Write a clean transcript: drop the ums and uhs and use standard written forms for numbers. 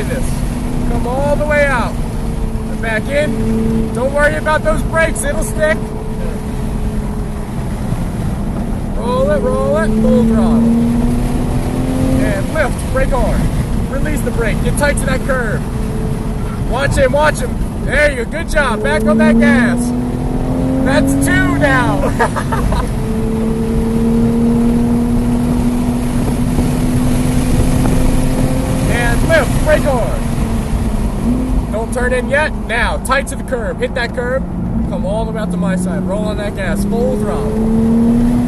enjoy this. Come all the way out. And back in. Don't worry about those brakes, it'll stick. Roll it, full throttle. And lift, brake hard. Release the brake, get tight to that curb. Watch him. There you go, good job, back on that gas. That's 2 now. And lift, brake hard. Don't turn in yet. Now, tight to the curb, hit that curb. Come all the way out to my side, roll on that gas, full throttle.